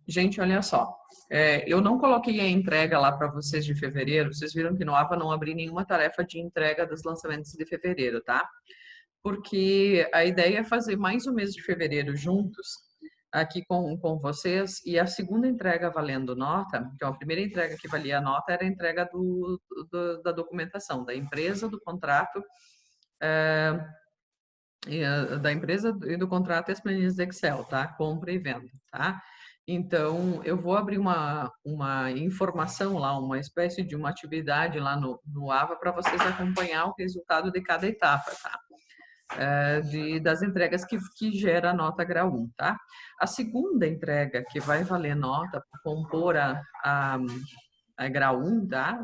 Gente, olha só. Eu não coloquei a entrega lá para vocês de fevereiro. Vocês viram que no AVA não abri nenhuma tarefa de entrega dos lançamentos de fevereiro, tá? Porque a ideia é fazer mais um mês de fevereiro juntos aqui com vocês, e a segunda entrega valendo nota. Então a primeira entrega que valia a nota era a entrega da documentação da empresa, do contrato, da empresa e do contrato e as planilhas de Excel, tá? Compra e venda, tá? Então, eu vou abrir uma informação lá, uma espécie de uma atividade lá no AVA para vocês acompanhar o resultado de cada etapa, tá? Das entregas que gera a nota grau 1, tá? A segunda entrega que vai valer nota para compor a grau 1, tá?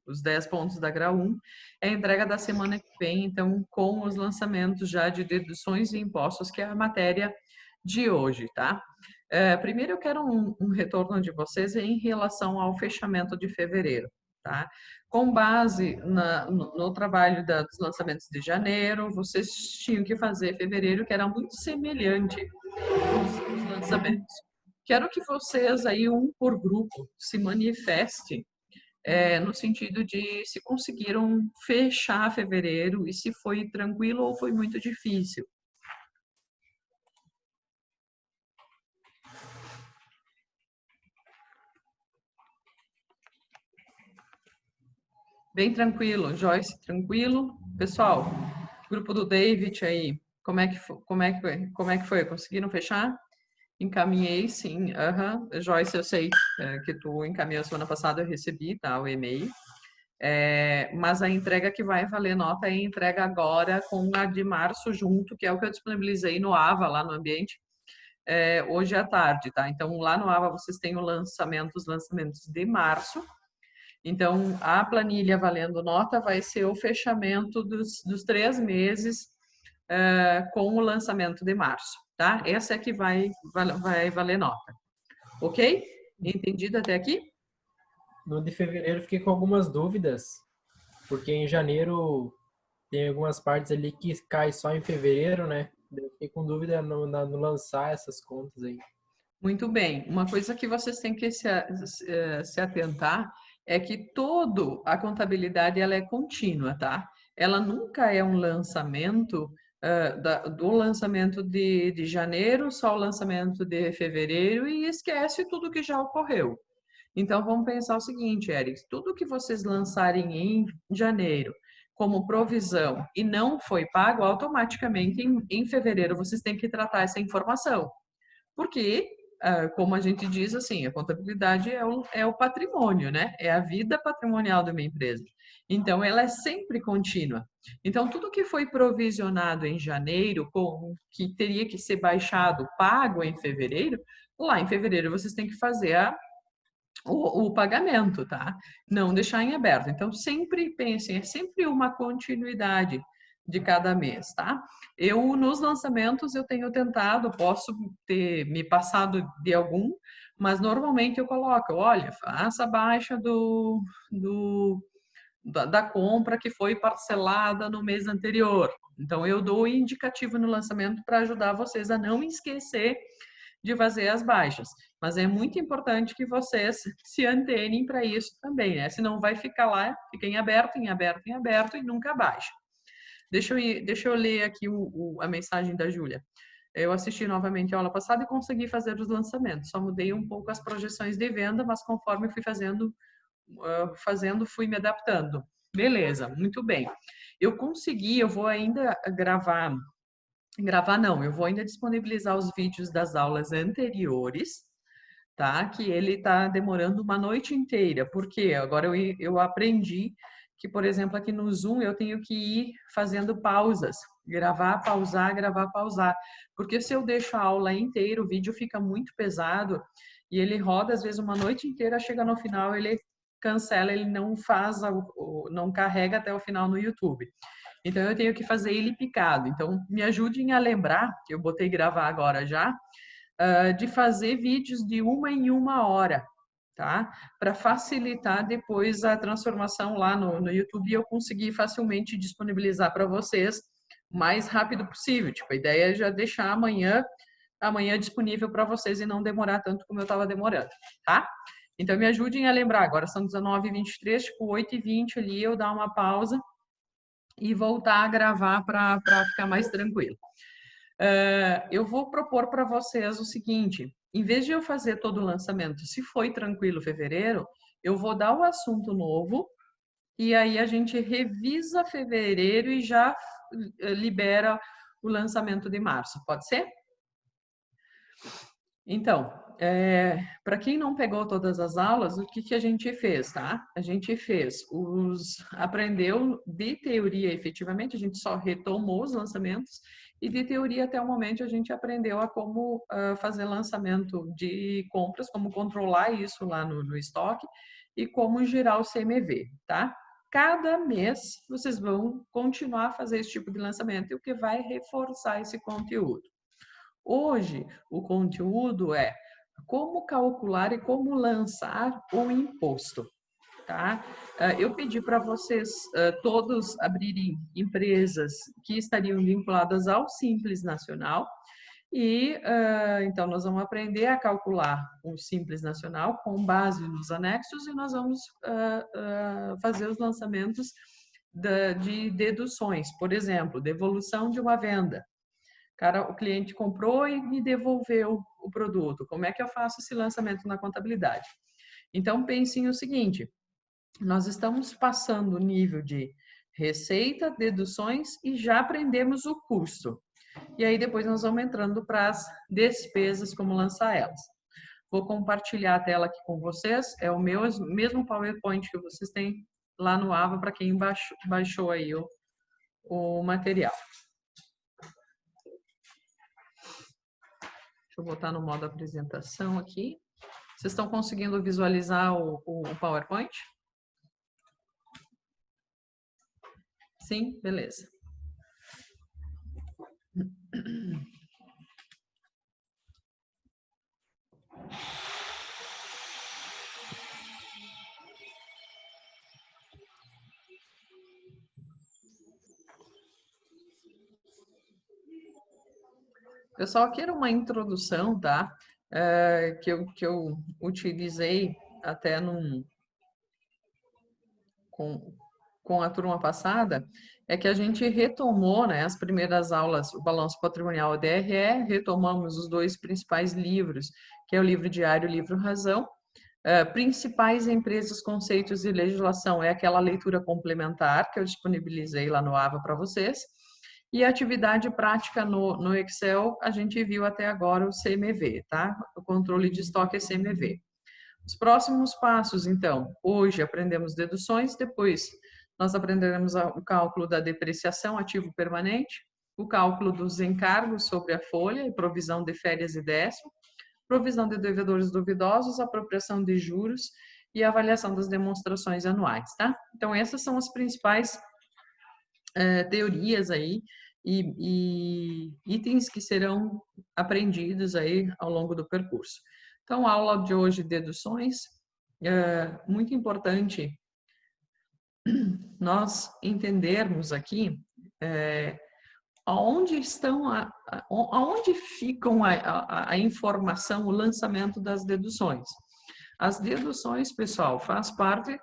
Os 10 pontos da grau 1 é a entrega da semana que vem, então, com os lançamentos já de deduções e impostos, que é a matéria de hoje, tá? Primeiro, eu quero um retorno de vocês em relação ao fechamento de fevereiro, tá? Com base no trabalho dos lançamentos de janeiro, vocês tinham que fazer fevereiro, que era muito semelhante aos lançamentos. Quero que vocês aí, um por grupo, se manifestem no sentido de se conseguiram fechar fevereiro e se foi tranquilo ou foi muito difícil. Bem tranquilo, Joyce, tranquilo. Pessoal, grupo do David aí, como é que foi? Conseguiram fechar? Encaminhei, sim. Joyce, eu sei que tu encaminhou semana passada, eu recebi, tá, o e-mail. Mas a entrega que vai valer nota é a entrega agora com a de março junto, que é o que eu disponibilizei no AVA, lá no ambiente, hoje à tarde, tá? Então, lá no AVA vocês têm os lançamentos de março. Então, a planilha valendo nota vai ser o fechamento dos 3 meses com o lançamento de março, tá? Essa é que vai valer nota. Ok? Entendido até aqui? No de fevereiro fiquei com algumas dúvidas, porque em janeiro tem algumas partes ali que cai só em fevereiro, né? Eu fiquei com dúvida no lançar essas contas aí. Muito bem. Uma coisa que vocês têm que se atentar é que toda a contabilidade ela é contínua, tá? Ela nunca é um lançamento do lançamento de janeiro, só o lançamento de fevereiro e esquece tudo que já ocorreu. Então vamos pensar o seguinte, Eric, tudo que vocês lançarem em janeiro como provisão e não foi pago, automaticamente em fevereiro vocês têm que tratar essa informação. Porque, como a gente diz assim, a contabilidade é o patrimônio, né? É a vida patrimonial de uma empresa. Então, ela é sempre contínua. Então, tudo que foi provisionado em janeiro, que teria que ser baixado, pago em fevereiro, lá em fevereiro vocês têm que fazer o pagamento, tá? Não deixar em aberto. Então, sempre pensem, é sempre uma continuidade de cada mês, tá? Nos lançamentos, eu tenho tentado, posso ter me passado de algum, mas normalmente eu coloco, olha, faça a baixa da compra que foi parcelada no mês anterior. Então, eu dou indicativo no lançamento para ajudar vocês a não esquecer de fazer as baixas. Mas é muito importante que vocês se antenem para isso também, né? Senão vai ficar lá, fica em aberto, em aberto, em aberto e nunca baixa. Deixa eu ler aqui a mensagem da Júlia. Eu assisti novamente a aula passada e consegui fazer os lançamentos. Só mudei um pouco as projeções de venda, mas conforme fui fazendo, fui me adaptando. Beleza, muito bem. Eu vou ainda gravar não, eu vou ainda disponibilizar os vídeos das aulas anteriores, tá? Que ele tá demorando uma noite inteira, porque agora eu aprendi que, por exemplo, aqui no Zoom eu tenho que ir fazendo pausas, gravar, pausar, porque se eu deixo a aula inteira, o vídeo fica muito pesado e ele roda às vezes uma noite inteira, chega no final, ele cancela, ele não não carrega até o final no YouTube. Então eu tenho que fazer ele picado. Então me ajudem a lembrar, que eu botei gravar agora já, de fazer vídeos de 1 em 1 hora, tá? Para facilitar depois a transformação lá no YouTube e eu conseguir facilmente disponibilizar para vocês o mais rápido possível. Tipo, a ideia é já deixar amanhã amanhã disponível para vocês e não demorar tanto como eu estava demorando, tá? Então, me ajudem a lembrar. Agora são 19h23, tipo 8h20 ali, eu dar uma pausa e voltar a gravar para ficar mais tranquilo. Eu vou propor para vocês o seguinte: em vez de eu fazer todo o lançamento, se foi tranquilo fevereiro, eu vou dar o assunto novo e aí a gente revisa fevereiro e já libera o lançamento de março. Pode ser? Então, para quem não pegou todas as aulas, o que a gente fez, tá? A gente aprendeu de teoria efetivamente, a gente só retomou os lançamentos, e de teoria até o momento a gente aprendeu a como fazer lançamento de compras, como controlar isso lá no estoque e como girar o CMV, tá? Cada mês vocês vão continuar a fazer esse tipo de lançamento, e o que vai reforçar esse conteúdo. Hoje, o conteúdo é como calcular e como lançar o imposto, tá? Eu pedi para vocês todos abrirem empresas que estariam vinculadas ao Simples Nacional e, então, nós vamos aprender a calcular o Simples Nacional com base nos anexos e nós vamos fazer os lançamentos de deduções, por exemplo, devolução de uma venda. O cliente comprou e me devolveu o produto. Como é que eu faço esse lançamento na contabilidade? Então, pensem o seguinte: nós estamos passando o nível de receita, deduções e já aprendemos o custo. E aí depois nós vamos entrando para as despesas, como lançar elas. Vou compartilhar a tela aqui com vocês. É o mesmo PowerPoint que vocês têm lá no Ava para quem baixou aí o material. Deixa eu botar no modo apresentação aqui. Vocês estão conseguindo visualizar o PowerPoint? Sim? Beleza. Eu só quero uma introdução, tá? Que eu utilizei até com a turma passada, é que a gente retomou, né, as primeiras aulas, o Balanço Patrimonial e DRE, retomamos os dois principais livros, que é o livro diário e o livro Razão. Principais empresas, conceitos e legislação é aquela leitura complementar que eu disponibilizei lá no AVA para vocês. E a atividade prática no Excel, a gente viu até agora o CMV, tá? O controle de estoque é CMV. Os próximos passos, então, hoje aprendemos deduções, depois nós aprenderemos o cálculo da depreciação ativo permanente, o cálculo dos encargos sobre a folha e provisão de férias e décimo, provisão de devedores duvidosos, apropriação de juros e avaliação das demonstrações anuais, tá? Então, essas são as principais teorias aí e itens que serão aprendidos aí ao longo do percurso. Então, a aula de hoje, deduções, muito importante nós entendermos aqui aonde ficam a informação, o lançamento das deduções. As deduções, pessoal, faz parte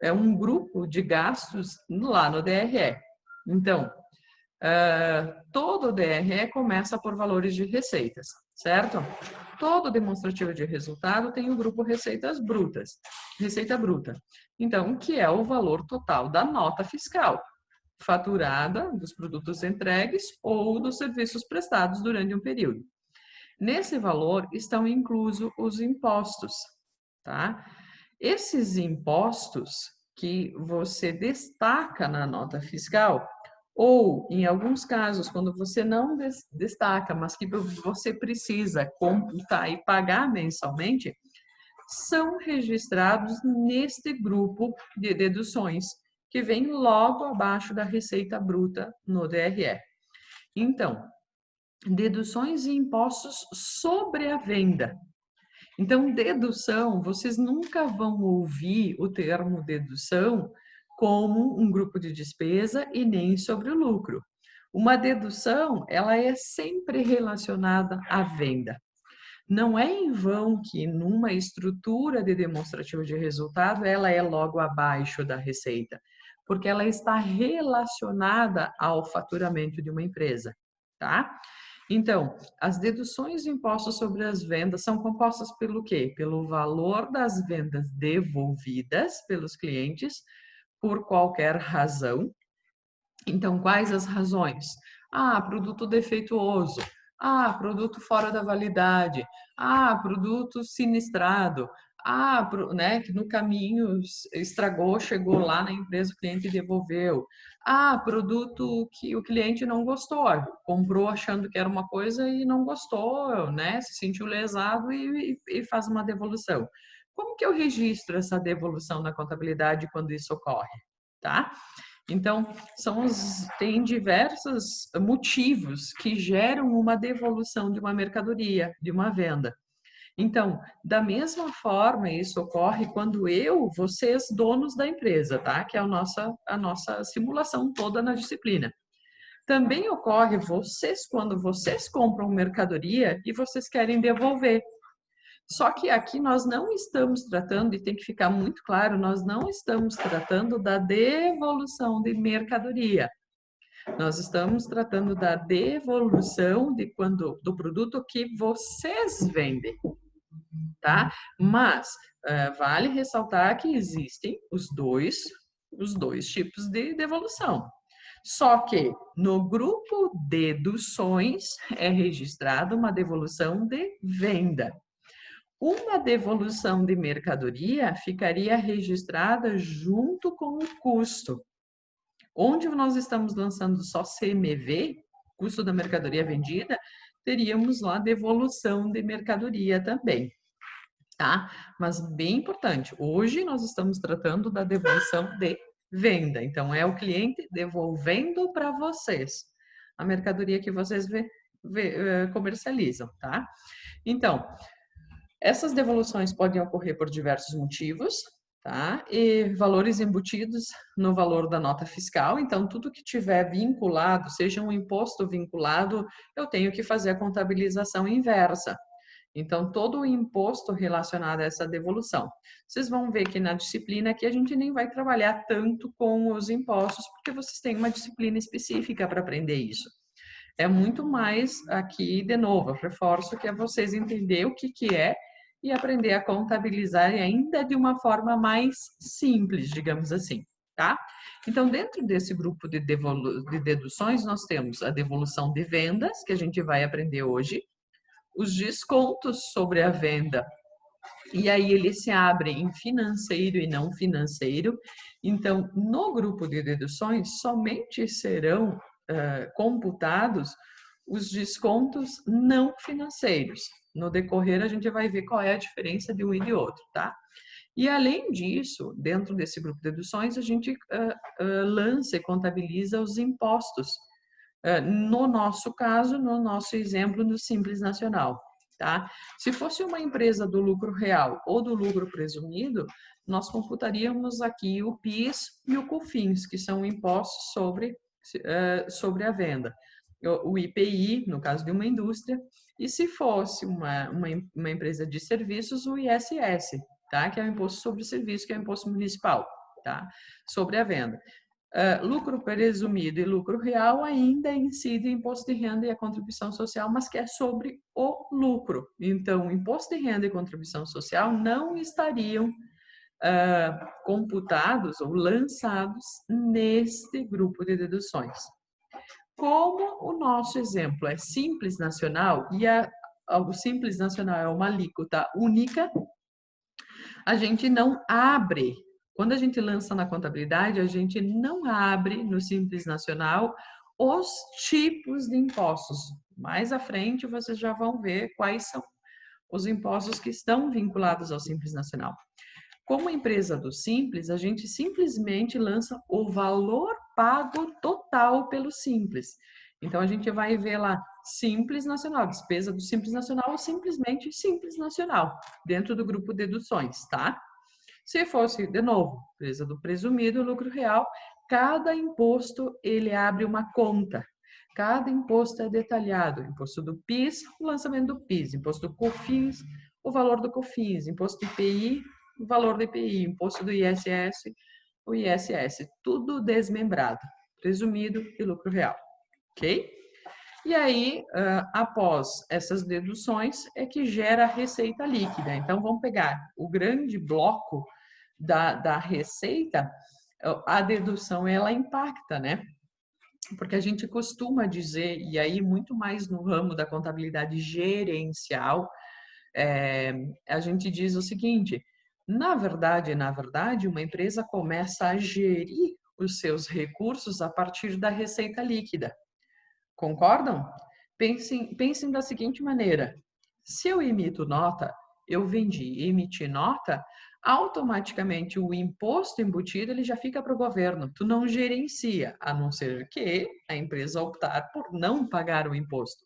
é um grupo de gastos lá no DRE. Então, todo DRE começa por valores de receitas, certo? Todo demonstrativo de resultado tem o grupo receitas brutas, receita bruta. Então, que é o valor total da nota fiscal, faturada dos produtos entregues ou dos serviços prestados durante um período. Nesse valor estão inclusos os impostos, tá? Esses impostos que você destaca na nota fiscal, ou, em alguns casos, quando você não destaca, mas que você precisa computar e pagar mensalmente, são registrados neste grupo de deduções, que vem logo abaixo da receita bruta no DRE. Então, deduções e impostos sobre a venda. Então, dedução, vocês nunca vão ouvir o termo dedução como um grupo de despesa e nem sobre o lucro. Uma dedução, ela é sempre relacionada à venda. Não é em vão que numa estrutura de demonstrativo de resultado, ela é logo abaixo da receita, porque ela está relacionada ao faturamento de uma empresa, tá? Então, as deduções de impostos sobre as vendas são compostas pelo quê? Pelo valor das vendas devolvidas pelos clientes por qualquer razão. Então, quais as razões? Ah, produto defeituoso. Ah, produto fora da validade. Ah, produto sinistrado. Ah, né, que no caminho estragou, chegou lá na empresa, o cliente devolveu. Ah, produto que o cliente não gostou, comprou achando que era uma coisa e não gostou, né, se sentiu lesado e faz uma devolução. Como que eu registro essa devolução na contabilidade quando isso ocorre? Tá? Então, tem diversos motivos que geram uma devolução de uma mercadoria, de uma venda. Então, da mesma forma, isso ocorre quando vocês, donos da empresa, tá? Que é a nossa simulação toda na disciplina. Também ocorre quando vocês compram mercadoria e vocês querem devolver. Só que aqui nós não estamos tratando, e tem que ficar muito claro, nós não estamos tratando da devolução de mercadoria. Nós estamos tratando da devolução do produto que vocês vendem, tá? Mas vale ressaltar que existem os dois tipos de devolução. Só que no grupo deduções é registrada uma devolução de venda. Uma devolução de mercadoria ficaria registrada junto com o custo. Onde nós estamos lançando só CMV, custo da mercadoria vendida, teríamos lá devolução de mercadoria também, tá? Mas bem importante, hoje nós estamos tratando da devolução de venda. Então, é o cliente devolvendo para vocês a mercadoria que vocês comercializam, tá? Então, essas devoluções podem ocorrer por diversos motivos, tá? E valores embutidos no valor da nota fiscal. Então, tudo que tiver vinculado, seja um imposto vinculado, eu tenho que fazer a contabilização inversa. Então, todo o imposto relacionado a essa devolução. Vocês vão ver que na disciplina aqui a gente nem vai trabalhar tanto com os impostos, porque vocês têm uma disciplina específica para aprender isso. É muito mais aqui, de novo, eu reforço que é vocês entender o que é e aprender a contabilizar ainda de uma forma mais simples, digamos assim, tá? Então, dentro desse grupo de deduções, nós temos a devolução de vendas, que a gente vai aprender hoje, os descontos sobre a venda, e aí ele se abre em financeiro e não financeiro. Então, no grupo de deduções, somente serão computados os descontos não financeiros. No decorrer, a gente vai ver qual é a diferença de um e de outro, tá? E além disso, dentro desse grupo de deduções, a gente lança e contabiliza os impostos. No nosso caso, no nosso exemplo, no Simples Nacional, tá? Se fosse uma empresa do lucro real ou do lucro presumido, nós computaríamos aqui o PIS e o COFINS, que são impostos sobre a venda. O IPI, no caso de uma indústria, e se fosse uma empresa de serviços, o ISS, tá? Que é o imposto sobre serviço, que é o imposto municipal, tá? Sobre a venda. Lucro presumido e lucro real ainda incide o imposto de renda e a contribuição social, mas que é sobre o lucro. Então, o imposto de renda e contribuição social não estariam computados ou lançados neste grupo de deduções. Como o nosso exemplo é Simples Nacional e o Simples Nacional é uma alíquota única, a gente não abre. Quando a gente lança na contabilidade, a gente não abre no Simples Nacional os tipos de impostos. Mais à frente, vocês já vão ver quais são os impostos que estão vinculados ao Simples Nacional. Como empresa do Simples, a gente simplesmente lança o valor pago total pelo Simples. Então, a gente vai ver lá Simples Nacional, despesa do Simples Nacional ou simplesmente Simples Nacional, dentro do grupo deduções, tá? Se fosse, de novo, empresa do presumido lucro real, cada imposto ele abre uma conta. Cada imposto é detalhado. Imposto do PIS, o lançamento do PIS. Imposto do COFINS, o valor do COFINS. Imposto do IPI, o valor do IPI. Imposto do ISS, o ISS. Tudo desmembrado. Presumido e lucro real. Ok? E aí, após essas deduções, é que gera a receita líquida. Então, vamos pegar o grande bloco da receita, a dedução, ela impacta, né? Porque a gente costuma dizer, e aí muito mais no ramo da contabilidade gerencial, a gente diz o seguinte, na verdade, uma empresa começa a gerir os seus recursos a partir da receita líquida. Concordam? Pensem da seguinte maneira: se eu emito nota, eu vendi, emiti nota, automaticamente o imposto embutido ele já fica para o governo. Tu não gerencia, a não ser que a empresa optar por não pagar o imposto.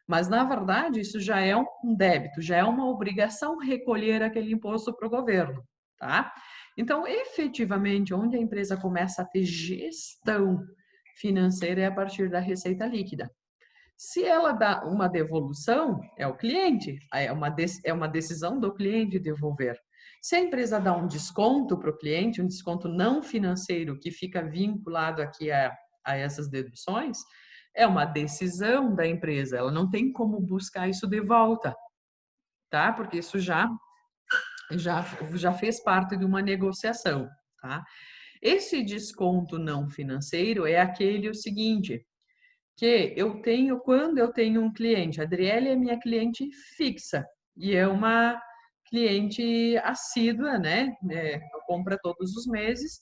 Mas, na verdade, isso já é um débito, já é uma obrigação recolher aquele imposto para o governo, tá? Então, efetivamente, onde a empresa começa a ter gestão financeira é a partir da receita líquida. Se ela dá uma devolução, é o cliente, é uma decisão do cliente devolver. Se a empresa dá um desconto para o cliente, um desconto não financeiro que fica vinculado aqui a essas deduções, é uma decisão da empresa, ela não tem como buscar isso de volta, tá? Porque isso já fez parte de uma negociação, tá? Esse desconto não financeiro é aquele o seguinte, que eu tenho, quando eu tenho um cliente, a Adriele é minha cliente fixa e é uma cliente assídua, né? Compra todos os meses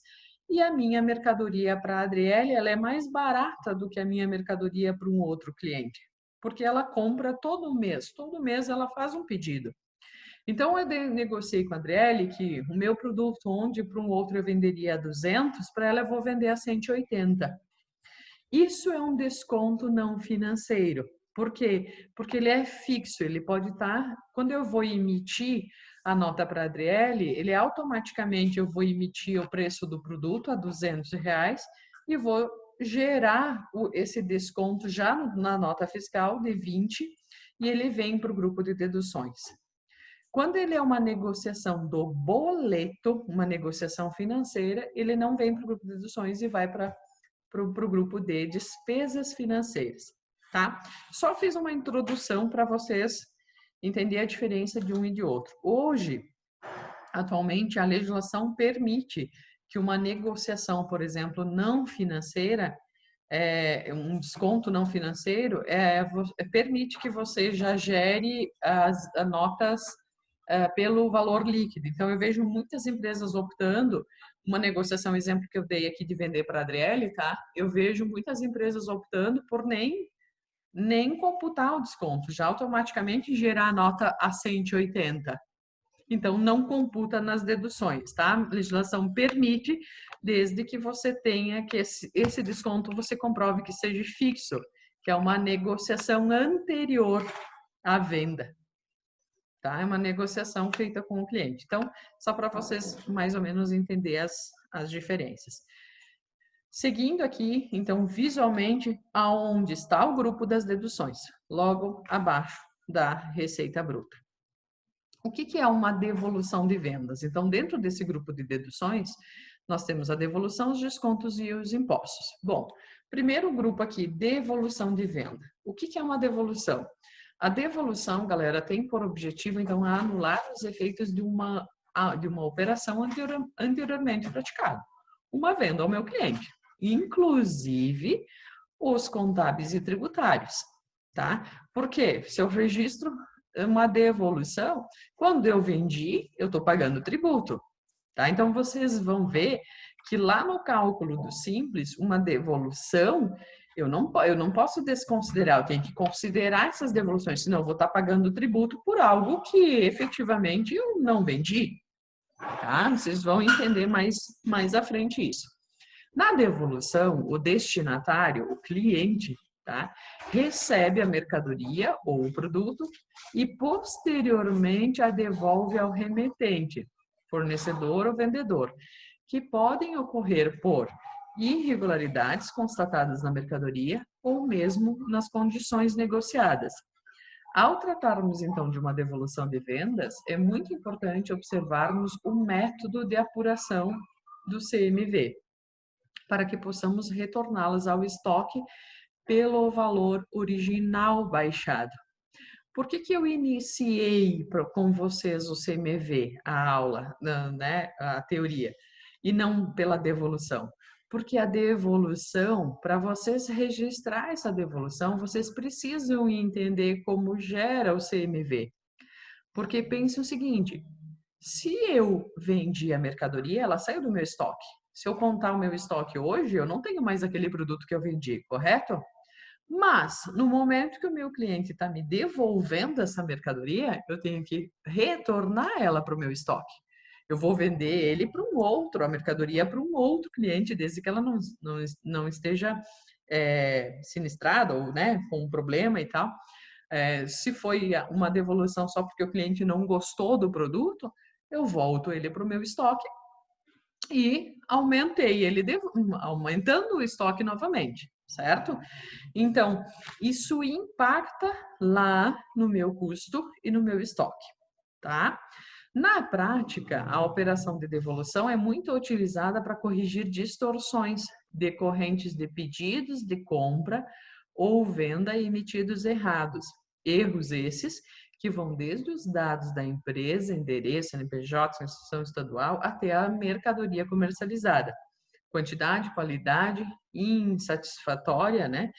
e a minha mercadoria para a Adriele, ela é mais barata do que a minha mercadoria para um outro cliente, porque ela compra todo mês ela faz um pedido. Então, eu negociei com a Adriele que o meu produto, onde para um outro eu venderia a 200, para ela eu vou vender a 180. Isso é um desconto não financeiro. Por quê? Porque ele é fixo, ele pode estar... Quando eu vou emitir a nota para a Adriele, ele automaticamente eu vou emitir o preço do produto a R$200 e vou gerar esse desconto já na nota fiscal de 20 e ele vem para o grupo de deduções. Quando ele é uma negociação do boleto, uma negociação financeira, ele não vem para o grupo de deduções e vai para o grupo de despesas financeiras, tá? Só fiz uma introdução para vocês entenderem a diferença de um e de outro. Hoje, atualmente, a legislação permite que uma negociação, por exemplo, não financeira, um desconto não financeiro, permite que você já gere as notas pelo valor líquido. Então, eu vejo muitas empresas optando, uma negociação, exemplo que eu dei aqui de vender para a Adriele, tá? Eu vejo muitas empresas optando por nem computar o desconto, já automaticamente gerar a nota a 180. Então, não computa nas deduções, tá? A legislação permite, desde que você tenha que esse desconto você comprove que seja fixo, que é uma negociação anterior à venda. Tá? É uma negociação feita com o cliente. Então, só para vocês mais ou menos entender as diferenças. Seguindo aqui, então, visualmente, aonde está o grupo das deduções? Logo abaixo da receita bruta. O que é uma devolução de vendas? Então, dentro desse grupo de deduções, nós temos a devolução, os descontos e os impostos. Bom, primeiro grupo aqui, devolução de venda. O que é uma devolução? A devolução, galera, tem por objetivo, então, anular os efeitos de uma operação anteriormente praticada. Uma venda ao meu cliente, inclusive os contábeis e tributários, tá? Porque se eu registro uma devolução, quando eu vendi, eu estou pagando tributo, tá? Então, vocês vão ver que lá no cálculo do Simples, uma devolução, eu não posso desconsiderar, eu tenho que considerar essas devoluções, senão eu vou estar pagando tributo por algo que efetivamente eu não vendi, tá? Vocês vão entender mais à frente isso. Na devolução, o destinatário, o cliente, tá? Recebe a mercadoria ou o produto e posteriormente a devolve ao remetente, fornecedor ou vendedor, que podem ocorrer por irregularidades constatadas na mercadoria ou mesmo nas condições negociadas. Ao tratarmos, então, de uma devolução de vendas, é muito importante observarmos o método de apuração do CMV, para que possamos retorná-las ao estoque pelo valor original baixado. Por que eu iniciei com vocês o CMV, a aula, né, a teoria, e não pela devolução? Porque a devolução, para vocês registrar essa devolução, vocês precisam entender como gera o CMV. Porque pense o seguinte, se eu vendi a mercadoria, ela saiu do meu estoque. Se eu contar o meu estoque hoje, eu não tenho mais aquele produto que eu vendi, correto? Mas, no momento que o meu cliente está me devolvendo essa mercadoria, eu tenho que retornar ela para o meu estoque. Eu vou vender ele para um outro, a mercadoria para um outro cliente, desde que ela não esteja sinistrada ou, né, com um problema e tal. Se foi uma devolução só porque o cliente não gostou do produto, eu volto ele para o meu estoque e aumentando o estoque novamente, certo? Então, isso impacta lá no meu custo e no meu estoque, tá? Na prática, a operação de devolução é muito utilizada para corrigir distorções decorrentes de pedidos de compra ou venda emitidos errados. Erros esses que vão desde os dados da empresa, endereço, CNPJ, instituição estadual, até a mercadoria comercializada. Quantidade, qualidade, insatisfatória, né?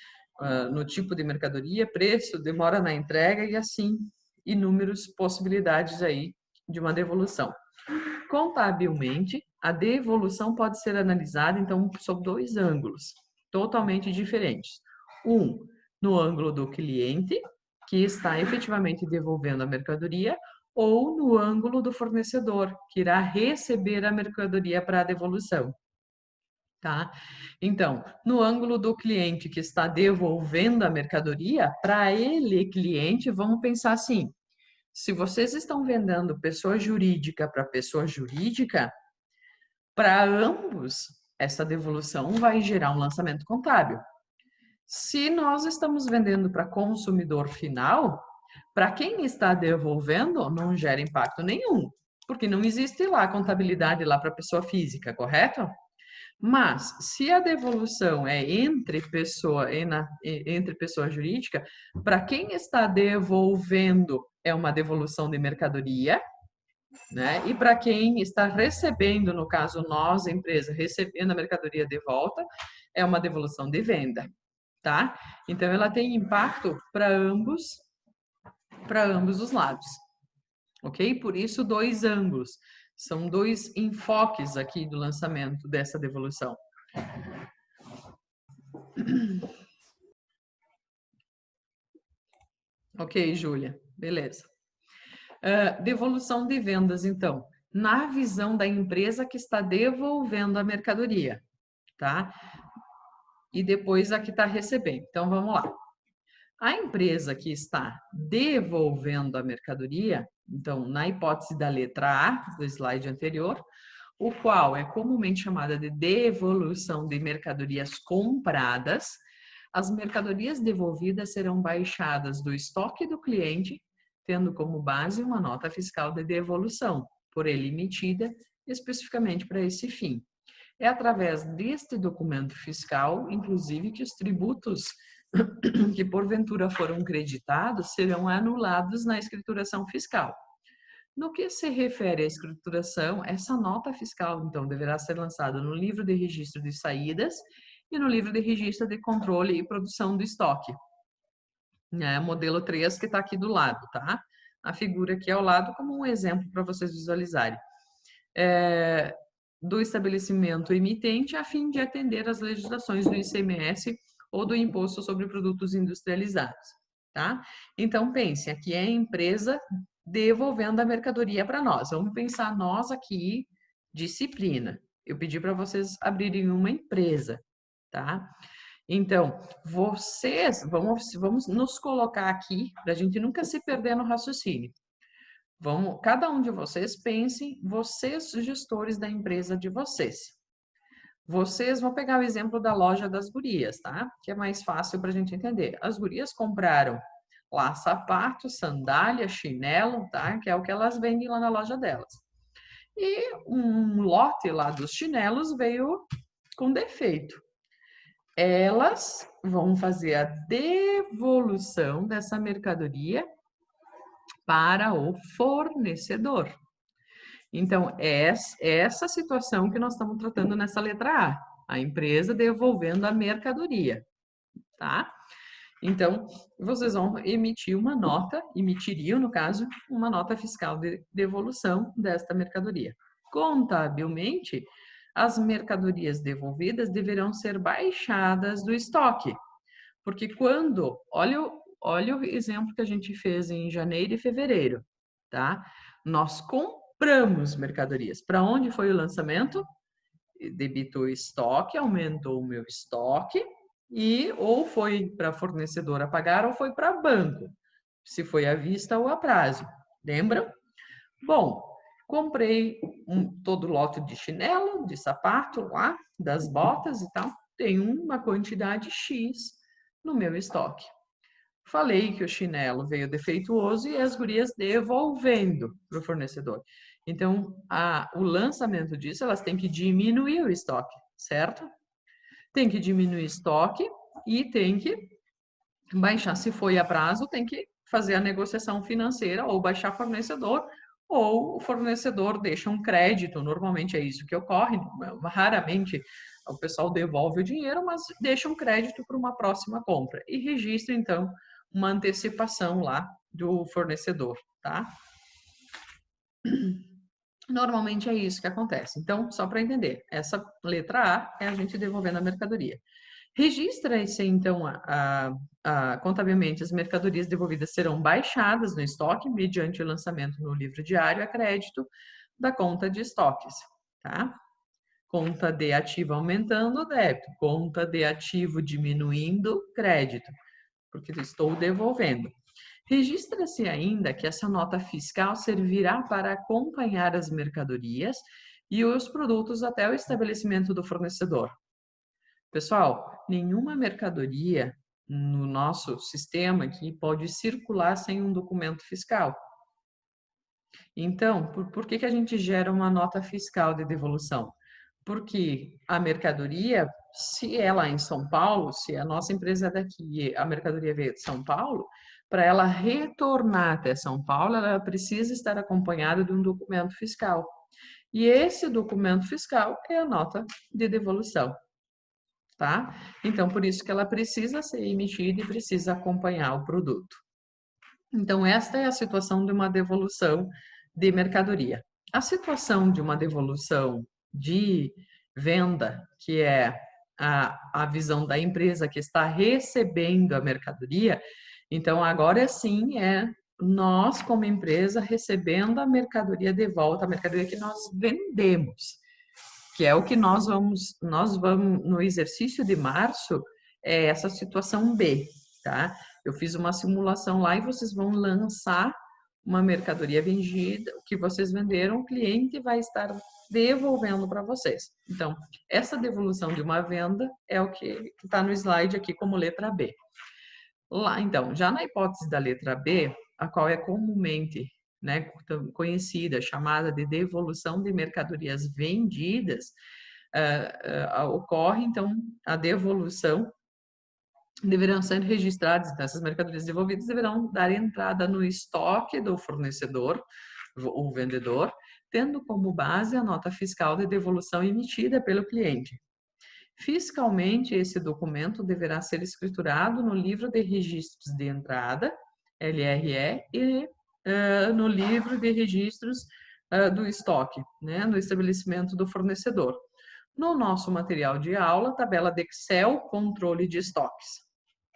No tipo de mercadoria, preço, demora na entrega e assim inúmeras possibilidades aí de uma devolução. Contabilmente, a devolução pode ser analisada então sob dois ângulos totalmente diferentes. Um, no ângulo do cliente, que está efetivamente devolvendo a mercadoria, ou no ângulo do fornecedor, que irá receber a mercadoria para a devolução. Tá? Então, no ângulo do cliente que está devolvendo a mercadoria, para ele, cliente, vamos pensar assim: se vocês estão vendendo pessoa jurídica para pessoa jurídica, para ambos, essa devolução vai gerar um lançamento contábil. Se nós estamos vendendo para consumidor final, para quem está devolvendo, não gera impacto nenhum, porque não existe lá contabilidade lá para pessoa física, correto? Mas, se a devolução é entre pessoa jurídica, para quem está devolvendo é uma devolução de mercadoria, né? E para quem está recebendo, no caso nós, empresa, recebendo a mercadoria de volta, é uma devolução de venda, tá? Então ela tem impacto para ambos os lados. OK? Por isso dois ângulos. São dois enfoques aqui do lançamento dessa devolução. Ok, Júlia, beleza. Devolução de vendas, então, na visão da empresa que está devolvendo a mercadoria, tá? E depois a que está recebendo. Então, vamos lá. A empresa que está devolvendo a mercadoria, então, na hipótese da letra A, do slide anterior, o qual é comumente chamada de devolução de mercadorias compradas, as mercadorias devolvidas serão baixadas do estoque do cliente, tendo como base uma nota fiscal de devolução, por ele emitida especificamente para esse fim. É através deste documento fiscal, inclusive, que os tributos que porventura foram creditados serão anulados na escrituração fiscal. No que se refere à escrituração, essa nota fiscal, então, deverá ser lançada no livro de registro de saídas e no livro de registro de controle e produção do estoque. Modelo 3 que está aqui do lado, tá? A figura aqui ao lado como um exemplo para vocês visualizarem. Do estabelecimento emitente a fim de atender às legislações do ICMS ou do Imposto sobre Produtos Industrializados, tá? Então, pense, aqui é a empresa devolvendo a mercadoria para nós. Vamos pensar nós aqui, disciplina. Eu pedi para vocês abrirem uma empresa, tá? Então, vocês, vamos nos colocar aqui, para a gente nunca se perder no raciocínio. Cada um de vocês pense, vocês gestores da empresa de vocês. Vocês vão pegar o exemplo da loja das gurias, tá? Que é mais fácil para a gente entender. As gurias compraram lá sapato, sandália, chinelo, tá? Que é o que elas vendem lá na loja delas. E um lote lá dos chinelos veio com defeito. Elas vão fazer a devolução dessa mercadoria para o fornecedor. Então, é essa situação que nós estamos tratando nessa letra A, a empresa devolvendo a mercadoria, tá? Então, vocês vão emitir uma nota, emitiriam, no caso, uma nota fiscal de devolução desta mercadoria. Contabilmente, as mercadorias devolvidas deverão ser baixadas do estoque, porque olha o exemplo que a gente fez em janeiro e fevereiro, tá? Nós compramos mercadorias. Para onde foi o lançamento? Debitou o estoque, aumentou o meu estoque, e ou foi para fornecedor a pagar ou foi para banco, se foi à vista ou a prazo. Lembram? Bom, comprei todo lote de chinelo, de sapato lá, das botas e tal, tem uma quantidade X no meu estoque. Falei que o chinelo veio defeituoso e as gurias devolvendo para o fornecedor. Então, o lançamento disso, elas têm que diminuir o estoque, certo? Tem que diminuir o estoque e tem que baixar, se foi a prazo, tem que fazer a negociação financeira ou baixar fornecedor, ou o fornecedor deixa um crédito, normalmente é isso que ocorre, raramente o pessoal devolve o dinheiro, mas deixa um crédito para uma próxima compra e registra, então, uma antecipação lá do fornecedor, tá? Normalmente é isso que acontece. Então, só para entender, essa letra A é a gente devolvendo a mercadoria. Registra-se, então, contabilmente, as mercadorias devolvidas serão baixadas no estoque mediante o lançamento no livro diário a crédito da conta de estoques, tá? Conta de ativo aumentando, débito. Conta de ativo diminuindo, crédito, porque estou devolvendo. Registra-se ainda que essa nota fiscal servirá para acompanhar as mercadorias e os produtos até o estabelecimento do fornecedor. Pessoal, nenhuma mercadoria no nosso sistema aqui pode circular sem um documento fiscal. Então, por que a gente gera uma nota fiscal de devolução? Porque a mercadoria, se é lá em São Paulo, se a nossa empresa é daqui, a mercadoria veio de São Paulo, para ela retornar até São Paulo, ela precisa estar acompanhada de um documento fiscal. E esse documento fiscal é a nota de devolução, tá? Então, por isso que ela precisa ser emitida e precisa acompanhar o produto. Então, esta é a situação de uma devolução de mercadoria. A situação de uma devolução de venda, que é a visão da empresa que está recebendo a mercadoria, então agora sim é nós, como empresa, recebendo a mercadoria de volta, a mercadoria que nós vendemos, que é o que nós vamos no exercício de março, é essa situação B, tá? Eu fiz uma simulação lá e vocês vão lançar uma mercadoria vendida, o que vocês venderam, o cliente vai estar devolvendo para vocês. Então, essa devolução de uma venda é o que está no slide aqui como letra B. Lá, então, já na hipótese da letra B, a qual é comumente, né, conhecida, chamada de devolução de mercadorias vendidas, ocorre, então, a devolução deverão ser registradas, então, essas mercadorias devolvidas deverão dar entrada no estoque do fornecedor, o vendedor, tendo como base a nota fiscal de devolução emitida pelo cliente. Fiscalmente, esse documento deverá ser escriturado no livro de registros de entrada, LRE, e no livro de registros do estoque, né, no estabelecimento do fornecedor. No nosso material de aula, tabela de Excel, controle de estoques.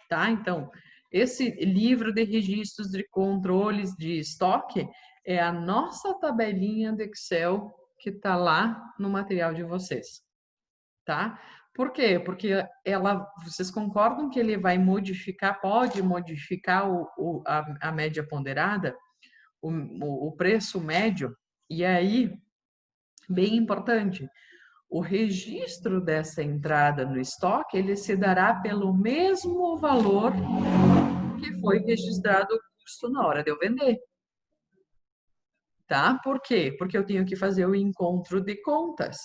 Tá? Então, esse livro de registros de controles de estoque é a nossa tabelinha de Excel que está lá no material de vocês. Tá? Por quê? Porque vocês concordam que ele vai modificar, pode modificar a média ponderada, o preço médio? E aí, bem importante, O registro dessa entrada no estoque, ele se dará pelo mesmo valor que foi registrado o custo na hora de eu vender. Tá? Por quê? Porque eu tenho que fazer o encontro de contas.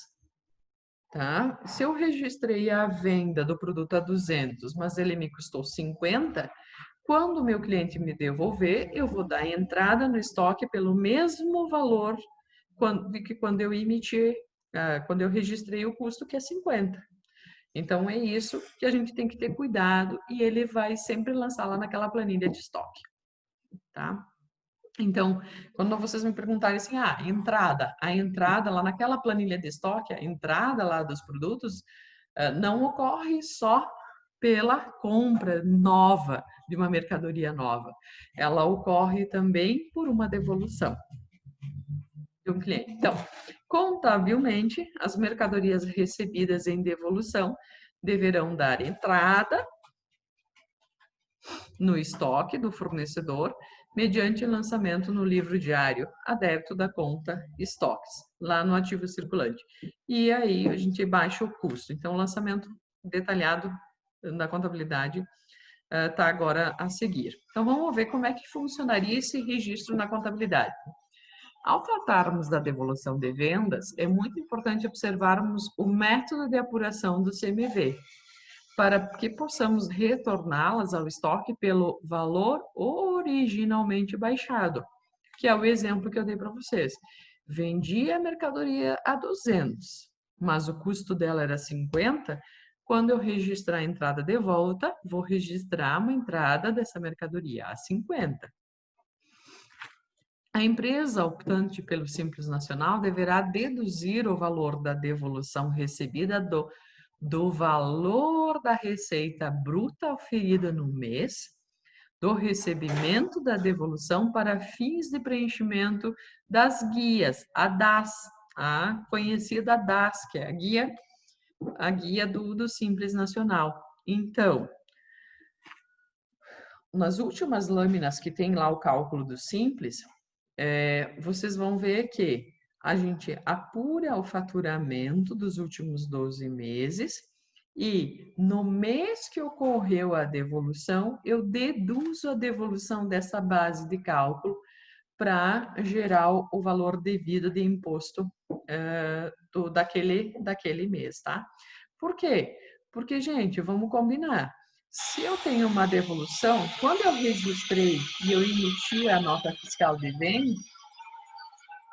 Tá? Se eu registrei a venda do produto a 200, mas ele me custou 50, quando o meu cliente me devolver, eu vou dar entrada no estoque pelo mesmo valor que quando eu emiti, quando eu registrei o custo, que é 50. Então, é isso que a gente tem que ter cuidado e ele vai sempre lançar lá naquela planilha de estoque, tá? Então, quando vocês me perguntarem assim, a entrada lá naquela planilha de estoque, a entrada lá dos produtos, não ocorre só pela compra nova de uma mercadoria nova. Ela ocorre também por uma devolução de um cliente. Então, contabilmente, as mercadorias recebidas em devolução deverão dar entrada no estoque do fornecedor, mediante lançamento no livro diário a débito da conta estoques, lá no ativo circulante. E aí a gente baixa o custo. Então, o lançamento detalhado da contabilidade está agora a seguir. Então, vamos ver como é que funcionaria esse registro na contabilidade. Ao tratarmos da devolução de vendas, é muito importante observarmos o método de apuração do CMV, para que possamos retorná-las ao estoque pelo valor originalmente baixado, que é o exemplo que eu dei para vocês. Vendi a mercadoria a 200, mas o custo dela era 50. Quando eu registrar a entrada de volta, vou registrar uma entrada dessa mercadoria a 50. A empresa optante pelo Simples Nacional deverá deduzir o valor da devolução recebida do valor da receita bruta oferida no mês, do recebimento da devolução para fins de preenchimento das guias, a DAS, a conhecida DAS, que é a guia do Simples Nacional. Então, nas últimas lâminas que tem lá o cálculo do Simples, vocês vão ver que a gente apura o faturamento dos últimos 12 meses e no mês que ocorreu a devolução, eu deduzo a devolução dessa base de cálculo para gerar o valor devido de imposto daquele mês, tá? Por quê? Porque, gente, vamos combinar. Se eu tenho uma devolução, quando eu registrei e eu emiti a nota fiscal de venda,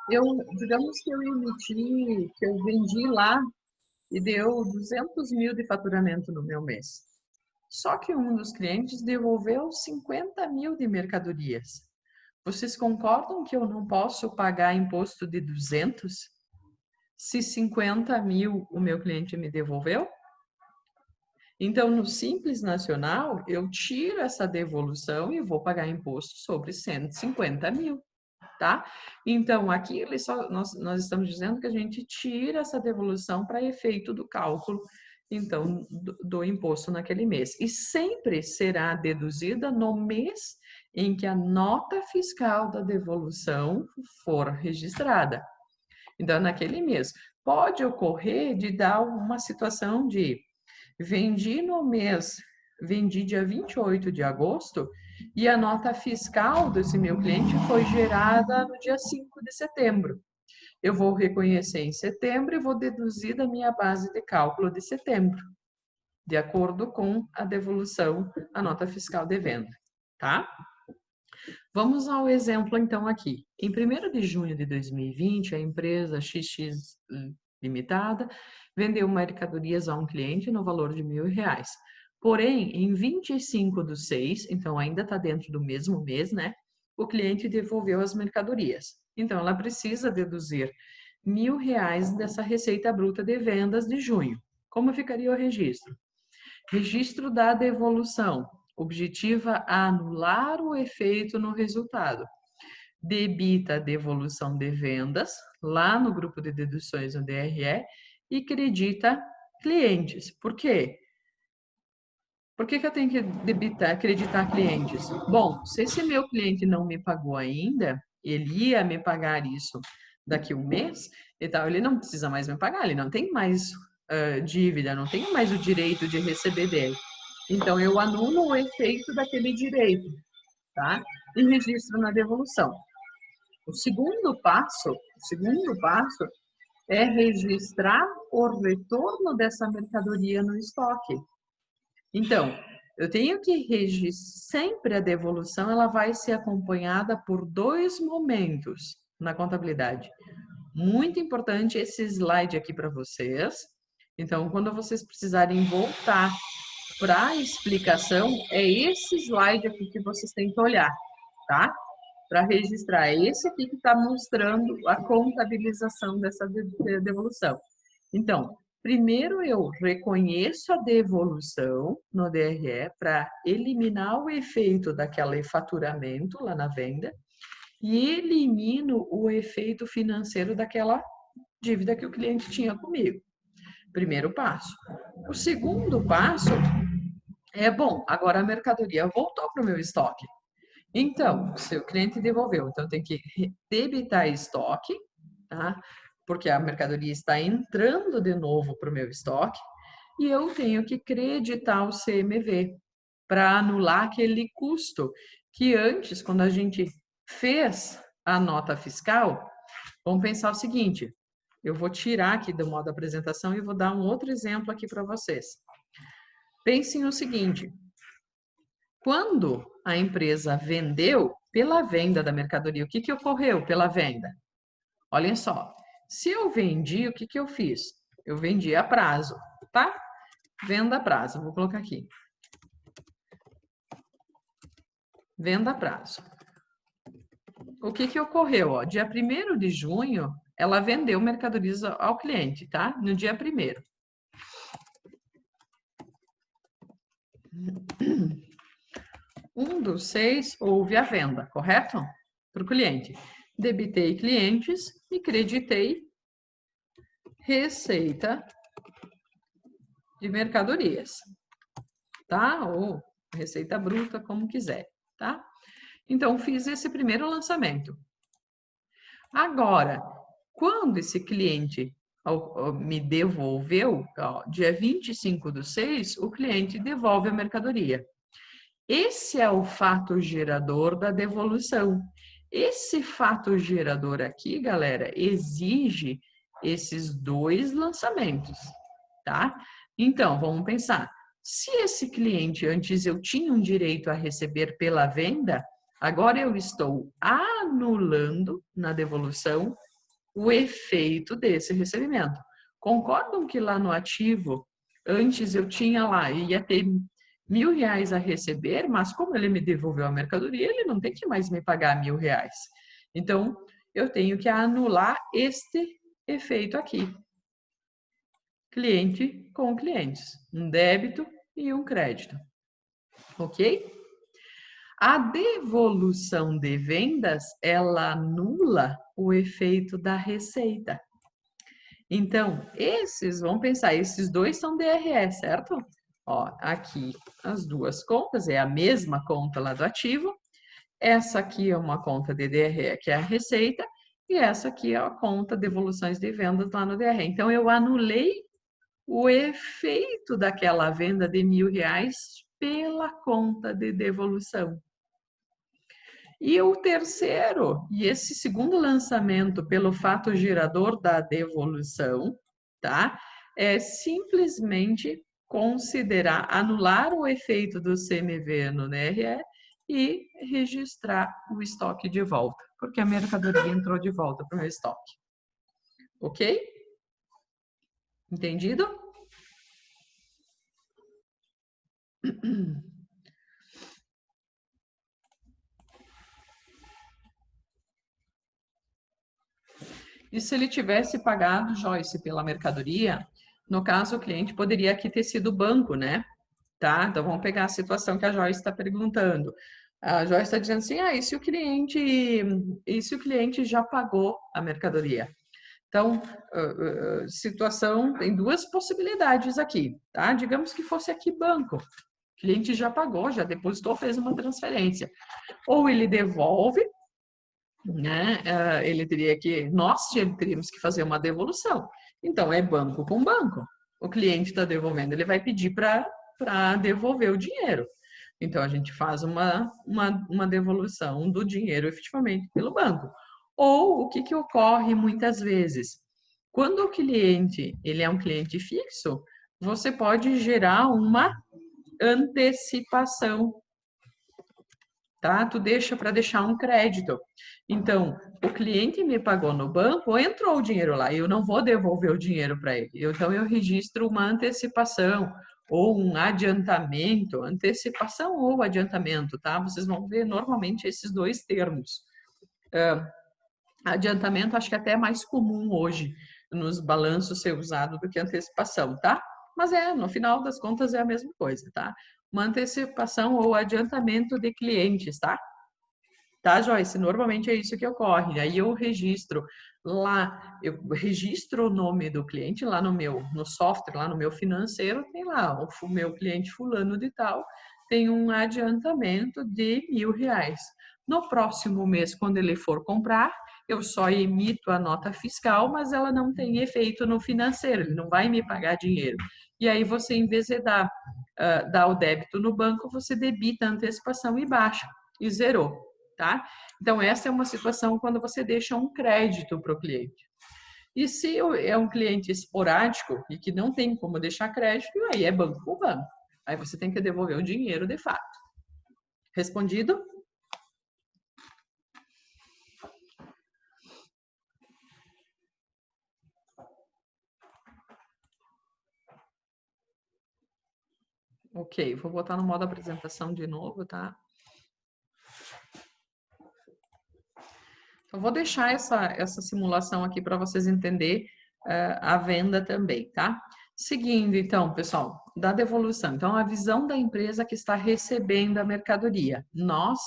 digamos que eu emiti, que eu vendi lá e deu 200 mil de faturamento no meu mês. Só que um dos clientes devolveu 50 mil de mercadorias. Vocês concordam que eu não posso pagar imposto de 200 se 50 mil o meu cliente me devolveu? Então, no Simples Nacional, eu tiro essa devolução e vou pagar imposto sobre 150 mil, tá? Então, aqui nós estamos dizendo que a gente tira essa devolução para efeito do cálculo, então, do imposto naquele mês. E sempre será deduzida no mês em que a nota fiscal da devolução for registrada. Então, naquele mês. Pode ocorrer de dar uma situação de vendi dia 28 de agosto e a nota fiscal desse meu cliente foi gerada no dia 5 de setembro. Eu vou reconhecer em setembro e vou deduzir da minha base de cálculo de setembro, de acordo com a devolução, a nota fiscal de venda, tá? Vamos ao exemplo, então, aqui. Em 1º de junho de 2020, a empresa XX Limitada vendeu mercadorias a um cliente no valor de R$1.000. Porém, em 25/6, então ainda está dentro do mesmo mês, né? O cliente devolveu as mercadorias. Então, ela precisa deduzir R$1.000 dessa receita bruta de vendas de junho. Como ficaria o registro? Registro da devolução. Objetiva a anular o efeito no resultado. Debita a devolução de vendas, lá no grupo de deduções no DRE, e credita clientes. Por quê? Por que eu tenho que acreditar clientes? Bom, se esse meu cliente não me pagou ainda, ele ia me pagar isso daqui um mês e tal, ele não precisa mais me pagar, ele não tem mais dívida, não tem mais o direito de receber dele. Então, eu anulo o efeito daquele direito, tá? E registro na devolução. O segundo passo é registrar o retorno dessa mercadoria no estoque. Então, eu tenho que registrar sempre a devolução, ela vai ser acompanhada por 2 momentos na contabilidade. Muito importante esse slide aqui para vocês. Então, quando vocês precisarem voltar para a explicação, é esse slide aqui que vocês têm que olhar, tá? Para registrar. É esse aqui que está mostrando a contabilização dessa devolução. Então, primeiro eu reconheço a devolução no DRE para eliminar o efeito daquele faturamento lá na venda e elimino o efeito financeiro daquela dívida que o cliente tinha comigo. Primeiro passo. O segundo passo é, bom, agora a mercadoria voltou para o meu estoque. Então, se o cliente devolveu, então tem que debitar estoque, tá? Porque a mercadoria está entrando de novo para o meu estoque e eu tenho que creditar o CMV para anular aquele custo que antes, quando a gente fez a nota fiscal, vamos pensar o seguinte, eu vou tirar aqui do modo apresentação e vou dar um outro exemplo aqui para vocês. Pensem o seguinte, quando a empresa vendeu, pela venda da mercadoria, o que ocorreu pela venda? Olhem só, se eu vendi, o que eu fiz? Eu vendi a prazo, tá? Venda a prazo, vou colocar aqui. Venda a prazo. O que ocorreu? Ó, dia 1º de junho, ela vendeu mercadorias ao cliente, tá? No dia 1º. Um dos 6 houve a venda, correto? Para o cliente. Debitei clientes e creditei receita de mercadorias, tá? Ou receita bruta, como quiser, tá? Então, fiz esse primeiro lançamento. Agora, quando esse cliente me devolveu, ó, dia 25/6, o cliente devolve a mercadoria. Esse é o fato gerador da devolução. Esse fato gerador aqui, galera, exige esses 2 lançamentos, tá? Então, vamos pensar. Se esse cliente antes eu tinha um direito a receber pela venda, agora eu estou anulando na devolução o efeito desse recebimento. Concordam que lá no ativo, antes eu tinha lá, ia ter R$1.000 a receber, mas como ele me devolveu a mercadoria, ele não tem que mais me pagar R$1.000. Então, eu tenho que anular este efeito aqui. Cliente com clientes. Um débito e um crédito. Ok? A devolução de vendas, ela anula o efeito da receita. Então, vamos pensar, esses 2 são DRE, certo? Ó, aqui as 2 contas, é a mesma conta lá do ativo. Essa aqui é uma conta de DRE, que é a receita, e essa aqui é a conta devoluções de vendas lá no DRE. Então, eu anulei o efeito daquela venda de R$1.000 pela conta de devolução. E o terceiro, e esse segundo lançamento pelo fato gerador da devolução, tá? É simplesmente considerar, anular o efeito do CMV no DRE e registrar o estoque de volta, porque a mercadoria entrou de volta para o meu estoque. Ok? Entendido? E se ele tivesse pagado, Joyce, pela mercadoria, no caso, o cliente poderia aqui ter sido o banco, né? Tá? Então, vamos pegar a situação que a Joyce está perguntando. A Joyce está dizendo assim, e se o cliente já pagou a mercadoria? Então, situação, tem 2 possibilidades aqui, tá? Digamos que fosse aqui banco. O cliente já pagou, já depositou, fez uma transferência. Ou ele devolve, né? Nós teríamos que fazer uma devolução. Então, é banco com banco. O cliente está devolvendo, ele vai pedir para devolver o dinheiro. Então, a gente faz uma devolução do dinheiro efetivamente pelo banco. Ou o que ocorre muitas vezes? Quando o cliente ele é um cliente fixo, você pode gerar uma antecipação, tá? Tu deixa para deixar um crédito. Então, o cliente me pagou no banco, entrou o dinheiro lá, eu não vou devolver o dinheiro para ele. Então, eu registro uma antecipação ou um adiantamento, antecipação ou adiantamento, tá? Vocês vão ver normalmente esses dois termos. Adiantamento, acho que até é mais comum hoje nos balanços ser usado do que antecipação, tá? Mas no final das contas é a mesma coisa, tá? Uma antecipação ou adiantamento de clientes, tá? Tá, Joyce? Normalmente é isso que ocorre. Aí eu registro lá, eu registro o nome do cliente lá no software, lá no meu financeiro, tem lá o meu cliente fulano de tal, tem um adiantamento de R$ 1.000. No próximo mês, quando ele for comprar, eu só emito a nota fiscal, mas ela não tem efeito no financeiro, ele não vai me pagar dinheiro. E aí você, em vez de dar o débito no banco, você debita a antecipação e baixa, e zerou, tá? Então, essa é uma situação quando você deixa um crédito para o cliente. E se é um cliente esporádico e que não tem como deixar crédito, aí é banco por banco. Aí você tem que devolver o dinheiro de fato. Respondido? Ok, vou botar no modo apresentação de novo, tá? Então, vou deixar essa simulação aqui para vocês entenderem a venda também, tá? Seguindo, então, pessoal, da devolução. Então, a visão da empresa que está recebendo a mercadoria. Nós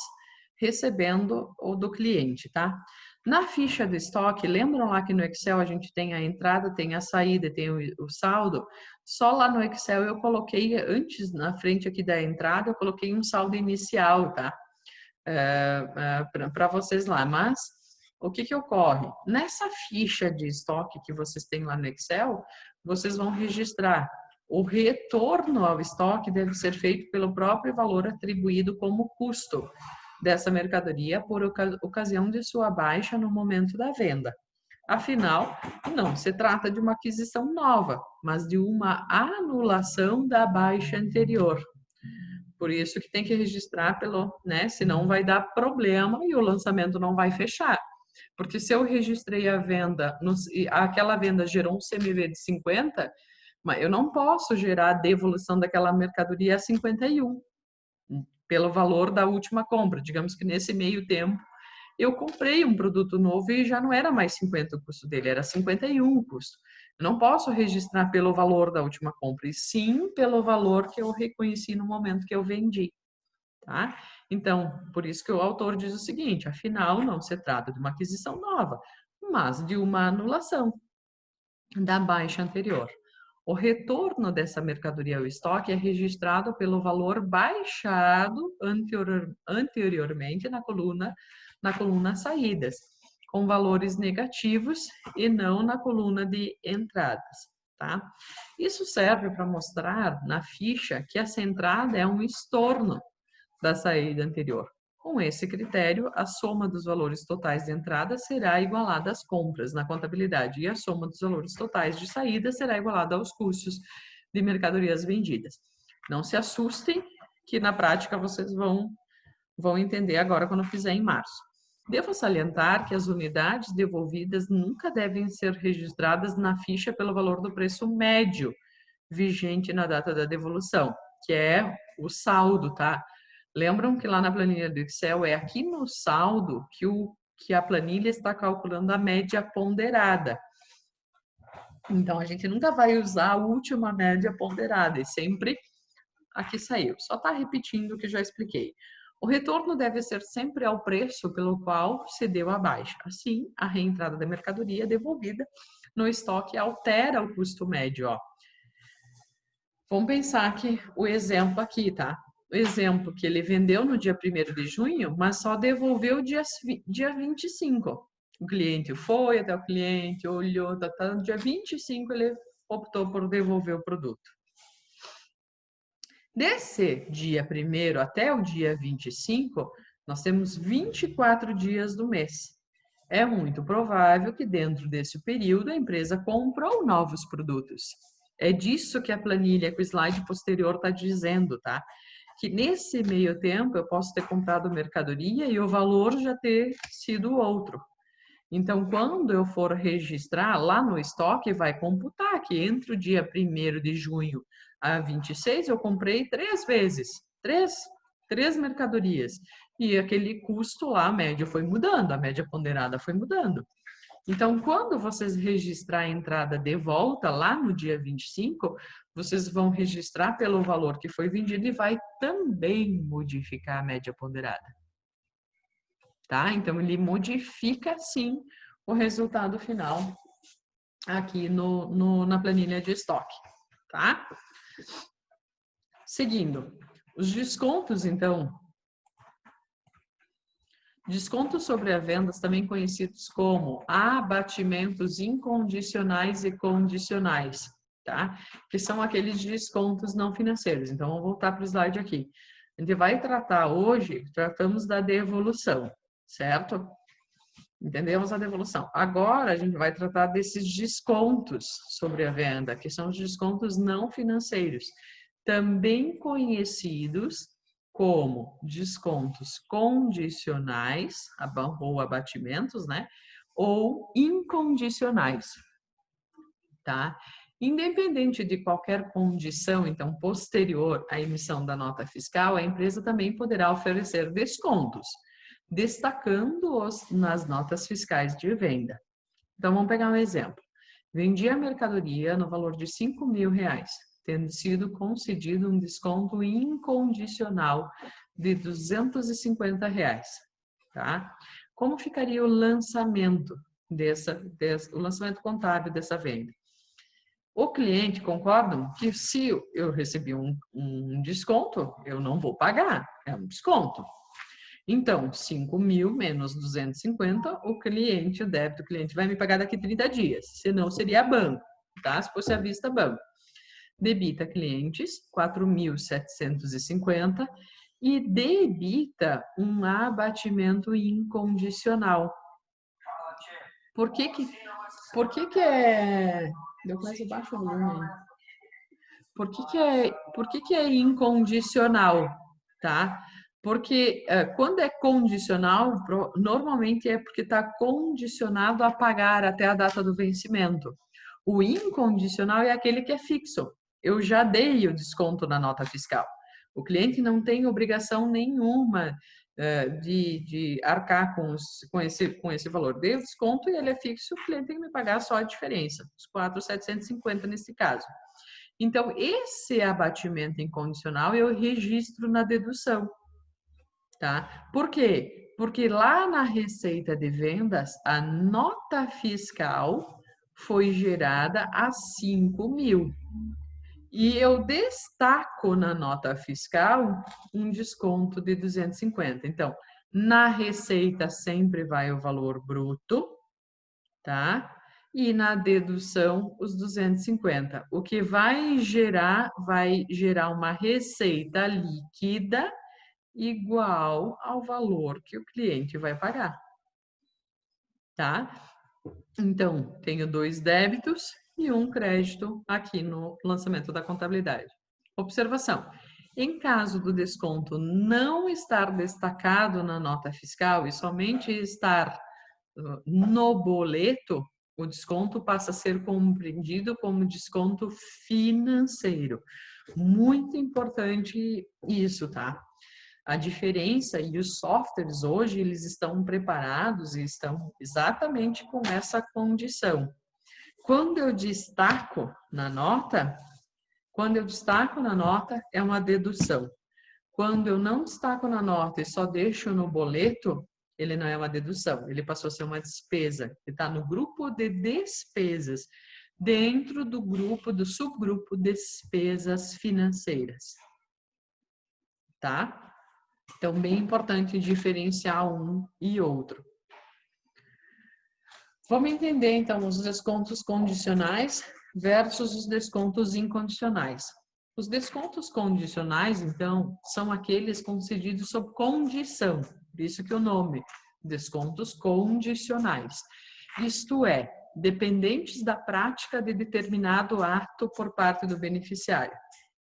recebendo o do cliente, tá? Na ficha do estoque, lembram lá que no Excel a gente tem a entrada, tem a saída, tem o saldo? Só lá no Excel eu coloquei, antes, na frente aqui da entrada, eu coloquei um saldo inicial, tá? Para vocês lá. Mas o que ocorre? Nessa ficha de estoque que vocês têm lá no Excel, vocês vão registrar o retorno ao estoque deve ser feito pelo próprio valor atribuído como custo dessa mercadoria por ocasião de sua baixa no momento da venda. Afinal, não se trata de uma aquisição nova, mas de uma anulação da baixa anterior. Por isso que tem que registrar né? Senão vai dar problema e o lançamento não vai fechar. Porque se eu registrei a venda, aquela venda gerou um CMV de 50, mas eu não posso gerar a devolução daquela mercadoria a 51, pelo valor da última compra. Digamos que nesse meio tempo, eu comprei um produto novo e já não era mais 50 o custo dele, era 51 o custo. Eu não posso registrar pelo valor da última compra, e sim pelo valor que eu reconheci no momento que eu vendi, tá? Então, por isso que o autor diz o seguinte, afinal, não se trata de uma aquisição nova, mas de uma anulação da baixa anterior. O retorno dessa mercadoria ao estoque é registrado pelo valor baixado anteriormente na coluna saídas, com valores negativos e não na coluna de entradas, tá? Isso serve para mostrar na ficha que essa entrada é um estorno da saída anterior. Com esse critério, a soma dos valores totais de entrada será igualada às compras na contabilidade e a soma dos valores totais de saída será igualada aos custos de mercadorias vendidas. Não se assustem que na prática vocês vão entender agora quando fizer em março. Devo salientar que as unidades devolvidas nunca devem ser registradas na ficha pelo valor do preço médio vigente na data da devolução, que é o saldo, tá? Lembram que lá na planilha do Excel é aqui no saldo que a planilha está calculando a média ponderada. Então, a gente nunca vai usar a última média ponderada, e sempre aqui saiu. Só está repetindo o que já expliquei. O retorno deve ser sempre ao preço pelo qual se deu a baixa. Assim, a reentrada da mercadoria devolvida no estoque altera o custo médio, ó. Vamos pensar que o exemplo aqui, tá? exemplo que ele vendeu no dia 1º de junho, mas só devolveu dia 25. O cliente foi até o cliente, olhou, no dia 25 ele optou por devolver o produto. Desse dia 1º até o dia 25, nós temos 24 dias do mês. É muito provável que dentro desse período a empresa comprou novos produtos. É disso que a planilha com o slide posterior está dizendo, tá? Que nesse meio tempo eu posso ter comprado mercadoria e o valor já ter sido outro. Então, quando eu for registrar lá no estoque, vai computar que entre o dia 1º de junho a 26, eu comprei 3 vezes, três mercadorias. E aquele custo lá, a média foi mudando, a média ponderada foi mudando. Então, quando vocês registrar a entrada de volta lá no dia 25, vocês vão registrar pelo valor que foi vendido e vai também modificar a média ponderada. Tá? Então, ele modifica, sim, o resultado final aqui na planilha de estoque, tá? Seguindo, os descontos, então. Descontos sobre as vendas, também conhecidos como abatimentos incondicionais e condicionais, tá? Que são aqueles descontos não financeiros. Então, vamos voltar para o slide aqui. A gente vai tratar hoje, tratamos da devolução, certo? Entendemos a devolução. Agora, a gente vai tratar desses descontos sobre a venda, que são os descontos não financeiros, também conhecidos como descontos condicionais, ou abatimentos, né? Ou incondicionais, tá? Independente de qualquer condição, então, posterior à emissão da nota fiscal, a empresa também poderá oferecer descontos, destacando-os nas notas fiscais de venda. Então, vamos pegar um exemplo. Vendi a mercadoria no valor de R$5.000, tendo sido concedido um desconto incondicional de R$250, tá? Como ficaria o lançamento o lançamento contábil dessa venda? O cliente concordam que se eu recebi um desconto, eu não vou pagar, é um desconto. Então, 5.000 menos 250, o débito do cliente vai me pagar daqui 30 dias, senão seria banco, tá? Se fosse à vista, banco. Debita clientes, 4.750 e debita um abatimento incondicional. Por que é... Deu quase baixo o volume aí. Por que é incondicional, tá? Porque quando é condicional, normalmente é porque está condicionado a pagar até a data do vencimento. O incondicional é aquele que é fixo. Eu já dei o desconto na nota fiscal. O cliente não tem obrigação nenhuma de arcar com esse valor. Dei o desconto e ele é fixo, o cliente tem que me pagar só a diferença, os 4.750 nesse caso. Então, esse abatimento incondicional eu registro na dedução, tá? Por quê? Porque lá na receita de vendas, a nota fiscal foi gerada a 5.000. E eu destaco na nota fiscal um desconto de 250. Então, na receita sempre vai o valor bruto, tá? E na dedução, os 250. O que vai gerar uma receita líquida igual ao valor que o cliente vai pagar, tá? Então, tenho 2 débitos e um crédito aqui no lançamento da contabilidade. Observação: em caso do desconto não estar destacado na nota fiscal e somente estar no boleto, o desconto passa a ser compreendido como desconto financeiro. Muito importante isso, tá? A diferença, e os softwares hoje, eles estão preparados e estão exatamente com essa condição. Quando eu destaco na nota, é uma dedução. Quando eu não destaco na nota e só deixo no boleto, ele não é uma dedução, ele passou a ser uma despesa. Ele está no grupo de despesas, dentro do subgrupo despesas financeiras. tá? Então, bem importante diferenciar um e outro. Vamos entender, então, os descontos condicionais versus os descontos incondicionais. Os descontos condicionais, então, são aqueles concedidos sob condição, por isso que o nome, descontos condicionais. Isto é, dependentes da prática de determinado ato por parte do beneficiário.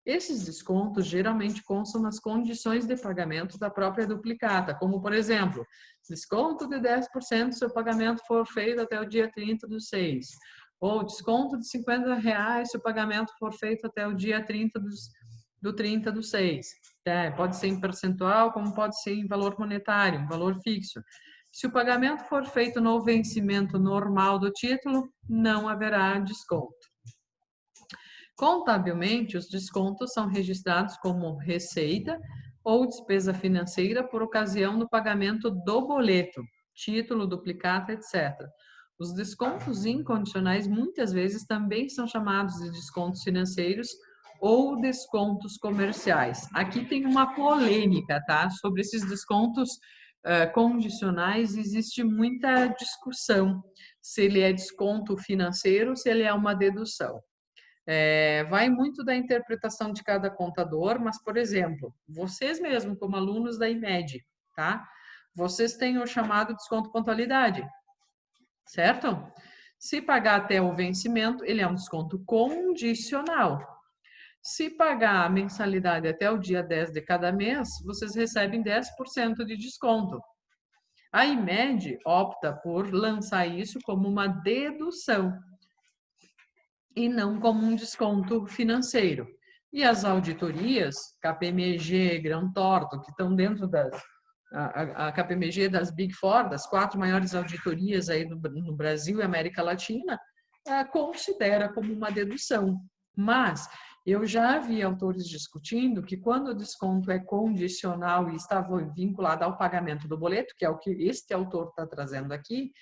Esses descontos geralmente constam nas condições de pagamento da própria duplicata, como, por exemplo, desconto de 10% se o pagamento for feito até o dia 30/6, ou desconto de R$50 se o pagamento for feito até o dia 30/6. Pode ser em percentual, como pode ser em valor monetário, um valor fixo. Se o pagamento for feito no vencimento normal do título, não haverá desconto. Contabilmente, os descontos são registrados como receita ou despesa financeira por ocasião do pagamento do boleto, título, duplicata, etc. Os descontos incondicionais muitas vezes também são chamados de descontos financeiros ou descontos comerciais. Aqui tem uma polêmica, tá? Sobre esses descontos condicionais, existe muita discussão se ele é desconto financeiro ou se ele é uma dedução. Vai muito da interpretação de cada contador, mas, por exemplo, vocês mesmos, como alunos da IMED, tá? Vocês têm o chamado desconto pontualidade, certo? Se pagar até o vencimento, ele é um desconto condicional. Se pagar a mensalidade até o dia 10 de cada mês, vocês recebem 10% de desconto. A IMED opta por lançar isso como uma dedução e não como um desconto financeiro. E as auditorias, KPMG, Grant Thornton, que estão dentro a KPMG das Big Four, das 4 maiores auditorias aí no Brasil e América Latina, considera como uma dedução. Mas eu já vi autores discutindo que quando o desconto é condicional e está vinculado ao pagamento do boleto, que é o que este autor está trazendo aqui,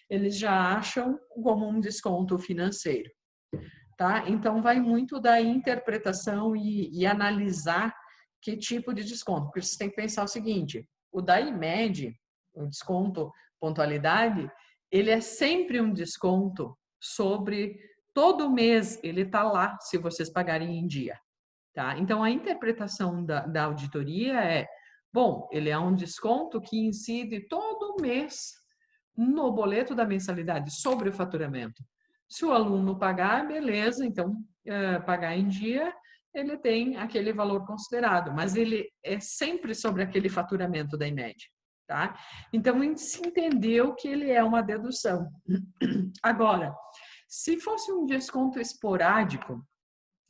eles já acham como um desconto financeiro. Tá? Então, vai muito da interpretação e analisar que tipo de desconto. Porque você tem que pensar o seguinte, o da IMED, o desconto pontualidade, ele é sempre um desconto sobre todo mês, ele está lá se vocês pagarem em dia. Tá? Então, a interpretação da auditoria é, bom, ele é um desconto que incide todo mês no boleto da mensalidade sobre o faturamento. Se o aluno pagar, beleza, então pagar em dia, ele tem aquele valor considerado, mas ele é sempre sobre aquele faturamento da IMED, tá? Então, se entendeu que ele é uma dedução. Agora, se fosse um desconto esporádico,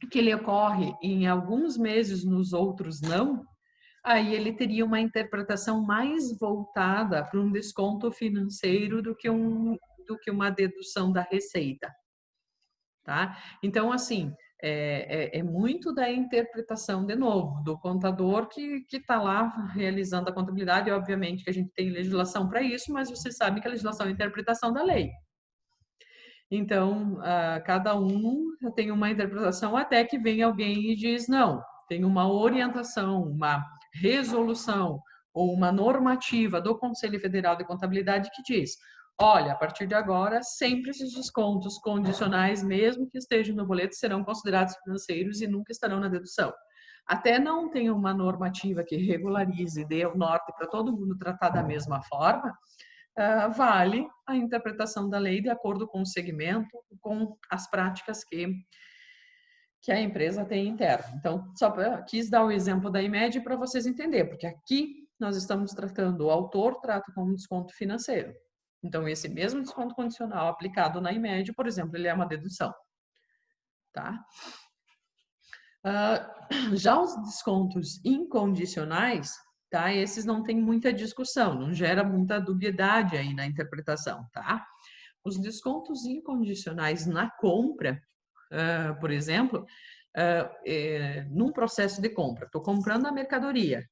que ele ocorre em alguns meses, nos outros não, aí ele teria uma interpretação mais voltada para um desconto financeiro do que uma dedução da receita, tá? Então, assim, é muito da interpretação, de novo, do contador que está lá realizando a contabilidade. Obviamente que a gente tem legislação para isso, mas você sabe que a legislação é a interpretação da lei. Então, cada um tem uma interpretação até que vem alguém e diz, não, tem uma orientação, uma resolução ou uma normativa do Conselho Federal de Contabilidade que diz, olha, a partir de agora, sempre esses descontos condicionais, mesmo que estejam no boleto, serão considerados financeiros e nunca estarão na dedução. Até não tem uma normativa que regularize, dê o norte para todo mundo tratar da mesma forma, vale a interpretação da lei de acordo com o segmento, com as práticas que a empresa tem interna. Então, só quis dar o exemplo da IMED para vocês entenderem, porque aqui nós estamos tratando, o autor trata como desconto financeiro. Então, esse mesmo desconto condicional aplicado na IMED, por exemplo, ele é uma dedução. Tá? Já os descontos incondicionais, tá? Esses não tem muita discussão, não gera muita dubiedade aí na interpretação, tá? Os descontos incondicionais na compra, por exemplo, num processo de compra, estou comprando a mercadoria,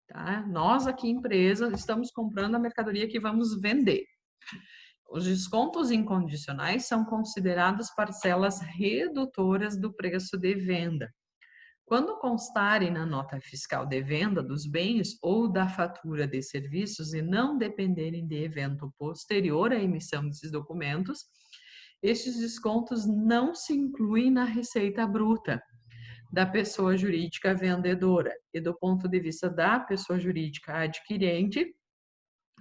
tá? Nós aqui, empresa, estamos comprando a mercadoria que vamos vender. Os descontos incondicionais são considerados parcelas redutoras do preço de venda. Quando constarem na nota fiscal de venda dos bens ou da fatura de serviços e não dependerem de evento posterior à emissão desses documentos, estes descontos não se incluem na receita bruta da pessoa jurídica vendedora e do ponto de vista da pessoa jurídica adquirente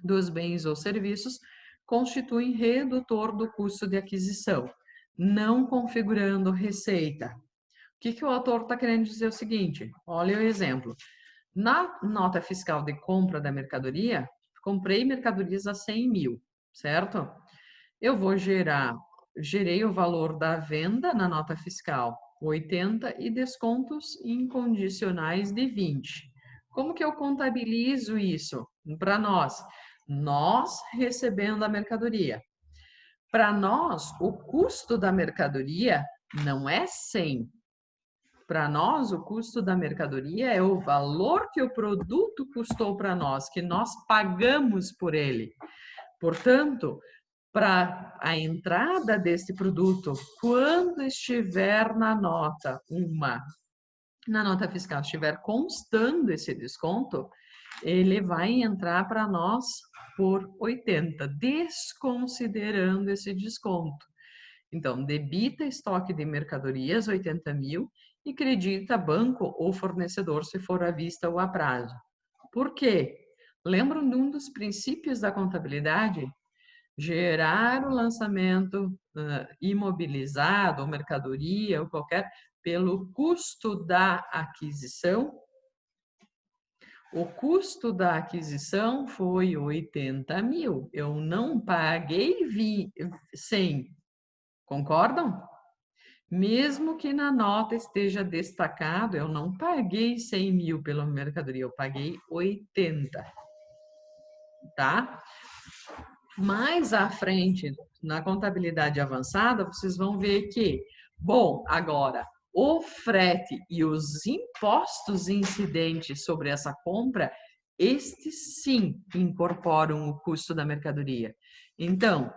dos bens ou serviços, constituem redutor do custo de aquisição, não configurando receita. O que o autor está querendo dizer? O seguinte, olha o exemplo. Na nota fiscal de compra da mercadoria, comprei mercadorias a 100 mil, certo? Eu vou gerei o valor da venda na nota fiscal 80 e descontos incondicionais de 20. Como que eu contabilizo isso para nós? Nós recebendo a mercadoria. Para nós, o custo da mercadoria não é 100. Para nós, o custo da mercadoria é o valor que o produto custou para nós, que nós pagamos por ele. Portanto, para a entrada desse produto, quando estiver na nota fiscal, estiver constando esse desconto, ele vai entrar para nós por 80, desconsiderando esse desconto. Então, debita estoque de mercadorias, 80 mil, e credita banco ou fornecedor, se for à vista ou a prazo. Por quê? Lembram de um dos princípios da contabilidade? Gerar o lançamento imobilizado, ou mercadoria, ou qualquer, pelo custo da aquisição. O custo da aquisição foi 80 mil. Eu não paguei 100. Concordam? Mesmo que na nota esteja destacado, eu não paguei 100 mil pela mercadoria, eu paguei 80. Tá? Mais à frente, na contabilidade avançada, vocês vão ver que, bom, agora, o frete e os impostos incidentes sobre essa compra, estes sim incorporam o custo da mercadoria. Então,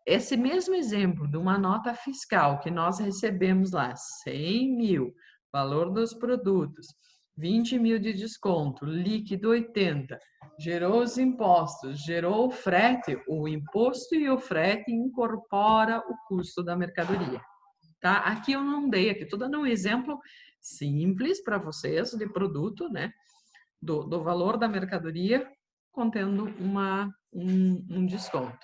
esse mesmo exemplo de uma nota fiscal que nós recebemos lá, 100 mil, valor dos produtos, 20 mil de desconto, líquido 80, gerou os impostos, gerou o frete, o imposto e o frete incorpora o custo da mercadoria. Tá? Aqui eu não dei, aqui estou dando um exemplo simples para vocês de produto, né? Do valor da mercadoria contendo um desconto.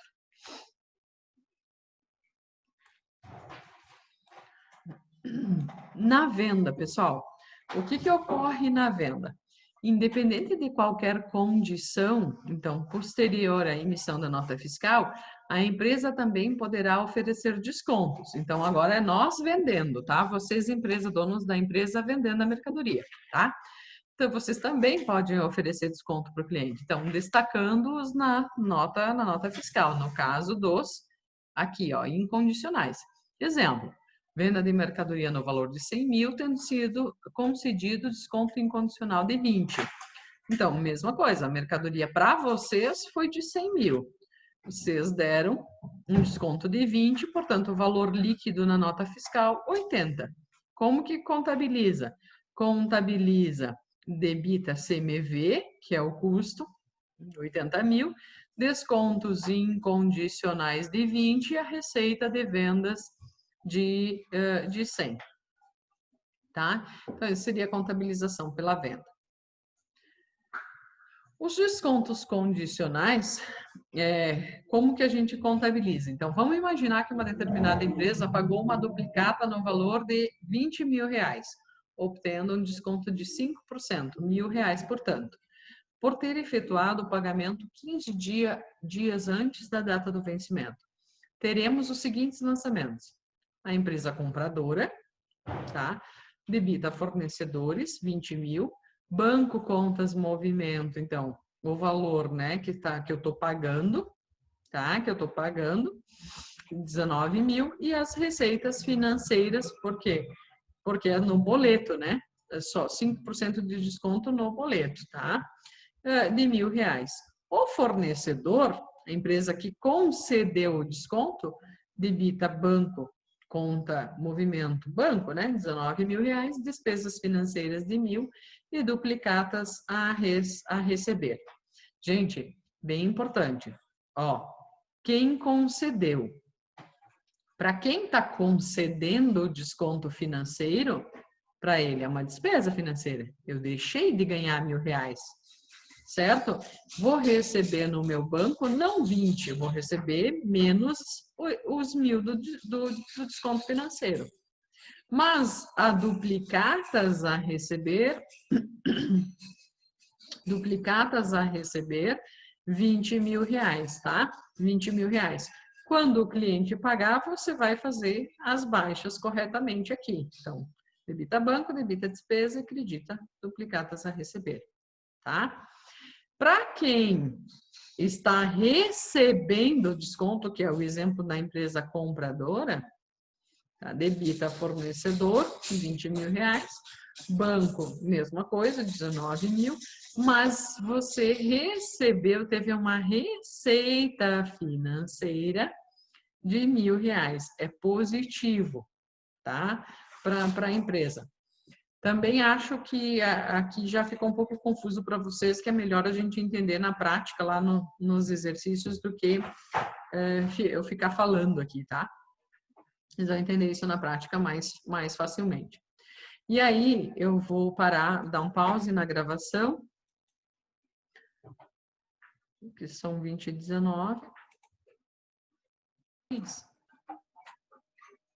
Na venda, pessoal, o que ocorre na venda? Independente de qualquer condição, então, posterior à emissão da nota fiscal, a empresa também poderá oferecer descontos. Então, agora é nós vendendo, tá? Vocês, empresa, donos da empresa, vendendo a mercadoria, tá? Então, vocês também podem oferecer desconto para o cliente. Então, destacando-os na nota fiscal, no caso dos, aqui, ó, incondicionais. Exemplo. Venda de mercadoria no valor de 100 mil, tendo sido concedido desconto incondicional de 20. Então, mesma coisa, a mercadoria para vocês foi de 100 mil. Vocês deram um desconto de 20, portanto, o valor líquido na nota fiscal, 80. Como que contabiliza? Contabiliza, debita CMV, que é o custo, 80 mil, descontos incondicionais de 20 e a receita de vendas de 100, tá? Então, isso seria a contabilização pela venda. Os descontos condicionais, como que a gente contabiliza? Então, vamos imaginar que uma determinada empresa pagou uma duplicata no valor de 20 mil reais, obtendo um desconto de 5%, R$1.000, portanto, por ter efetuado o pagamento 15 dias antes da data do vencimento. Teremos os seguintes lançamentos. A empresa compradora, tá? Debita fornecedores, 20 mil. Banco, contas, movimento, então, o valor, né, que eu tô pagando, tá? Que eu tô pagando, 19 mil. E as receitas financeiras, por quê? Porque é no boleto, né? É só 5% de desconto no boleto, tá? De R$1.000. O fornecedor, a empresa que concedeu o desconto, debita banco, conta movimento banco, né? R$19.000, despesas financeiras de 1.000 e duplicatas a receber. Gente, bem importante. Ó, quem concedeu? Para quem está concedendo o desconto financeiro, para ele é uma despesa financeira. Eu deixei de ganhar R$1.000, certo? Vou receber no meu banco, não 20, vou receber menos os 1.000 do desconto financeiro. Mas a duplicatas a receber, R$20.000, tá? R$20.000. Quando o cliente pagar, você vai fazer as baixas corretamente aqui. Então, debita banco, debita despesa e acredita duplicatas a receber, tá? Para quem está recebendo desconto, que é o exemplo da empresa compradora, tá? Debita fornecedor, R$20.000, banco, mesma coisa, 19.000, mas você recebeu, teve uma receita financeira de R$1.000, é positivo, tá? Para a empresa. Também acho que aqui já ficou um pouco confuso para vocês, que é melhor a gente entender na prática, lá nos exercícios, do que eu ficar falando aqui, tá? Vocês vão entender isso na prática mais facilmente. E aí, eu vou parar, dar um pause na gravação, que são 20h19. Isso.